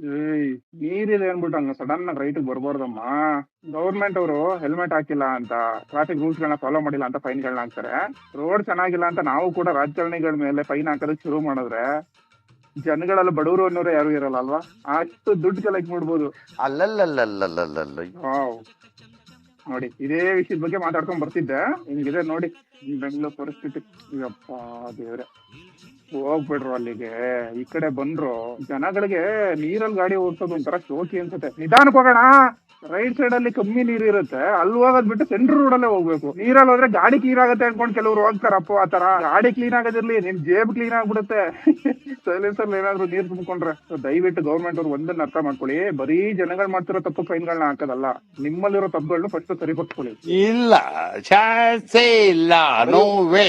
ಏಯ್ ನೀರಿದೆ ಅನ್ಬಿಟ್ಟು ಹಂಗ ಸಡನ್ ಆಗಿ ರೈಟ್ ಬರ್ಬಾರ್ದಮ್ಮ. ಗೌರ್ಮೆಂಟ್ ಅವರು ಹೆಲ್ಮೆಟ್ ಹಾಕಿಲ್ಲ ಅಂತ, ಟ್ರಾಫಿಕ್ ರೂಲ್ಸ್ ಗಳನ್ನ ಫಾಲೋ ಮಾಡಿಲ್ಲ ಅಂತ ಫೈನ್ ಗಳನ್ನ ಹಾಕ್ತಾರೆ. ರೋಡ್ ಚೆನ್ನಾಗಿಲ್ಲ ಅಂತ ನಾವು ಕೂಡ ರಾಜಕಾರಣಿಗಳ ಮೇಲೆ ಫೈನ್ ಹಾಕೋದಕ್ಕೆ ಶುರು ಮಾಡಿದ್ರೆ ಜನಗಳೆಲ್ಲ ಬಡವರು ಅನ್ನೋರು ಯಾರು ಇರಲ್ಲ ಅಲ್ವಾ? ಅಷ್ಟು ದುಡ್ಡು ಕಲೆಕ್ಟ್ ಮಾಡ್ಬೋದು. ಅಲ್ಲಲ್ಲಲ್ಲಲ್ಲಲ್ಲಲ್ಲ. ವಾವ್. ನೋಡಿ ಇದೇ ವಿಷಯದ ಬಗ್ಗೆ ಮಾತಾಡ್ಕೊಂಡ್ ಬರ್ತಿದ್ದೆ, ಹಿಂಗಿದೆ ನೋಡಿ ಬೆಂಗಳೂರು ಪರಿಸ್ಥಿತಿ. ಯಪ್ಪ ದೇವ್ರೆ, ಹೋಗ್ಬಿಡ್ರು ಅಲ್ಲಿಗೆ. ಈ ಕಡೆ ಬಂದ್ರು ಜನಗಳಿಗೆ ನೀರಲ್ಲಿ ಗಾಡಿ ಓಡಿಸೋದು ಒಂಥರ ಶೋಕಿ ಅನ್ಸುತ್ತೆ. ನಿಧಾನಕ್ಕೆ ಹೋಗೋಣ, ರೈಟ್ ಸೈಡ್ ಅಲ್ಲಿ ಕಮ್ಮಿ ನೀರ್ ಇರುತ್ತೆ, ಅಲ್ಲಿ ಹೋಗೋದ್ ಬಿಟ್ಟು ಸೆಂಟ್ರ್ ರೋಡ್ ಅಲ್ಲೇ ಹೋಗ್ಬೇಕು. ನೀರಲ್ಲಿ ಹೋದ್ರೆ ಗಾಡಿ ಕ್ಲೀನ್ ಆಗುತ್ತೆ ಅನ್ಕೊಂಡ್ ಕೆಲವ್ರು ಹೋಗ್ತಾರಪ್ಪ. ಆತರ ಗಾಡಿ ಕ್ಲೀನ್ ಆಗೋದಿರ್ಲಿ, ನಿಮ್ ಜೇಬ್ ಕ್ಲೀನ್ ಆಗ್ಬಿಡುತ್ತೆ ಸೈಲೆನ್ಸರ್ ಏನಾದ್ರು ನೀರ್ ತುಂಬಿಕೊಂಡ್ರೆ. ದಯವಿಟ್ಟು ಗೌರ್ಮೆಂಟ್ ಅವ್ರು ಒಂದನ್ನ ಅರ್ಥ ಮಾಡ್ಕೊಳ್ಳಿ, ಬರೀ ಜನಗಳು ಮಾಡ್ತಿರೋ ತಪ್ಪು ಫೈನ್ಗಳನ್ನ ಹಾಕೋದಲ್ಲ, ನಿಮ್ಮಲ್ಲಿರೋ ತಪ್ಪುಗಳನ್ನ ಫಸ್ಟ್ ಸರಿಪಡಿಸ್ಕೊಳ್ಳಿ. ಇಲ್ಲ, ಚಾನ್ಸೇ ಇಲ್ಲ, ನೋ ವೇ.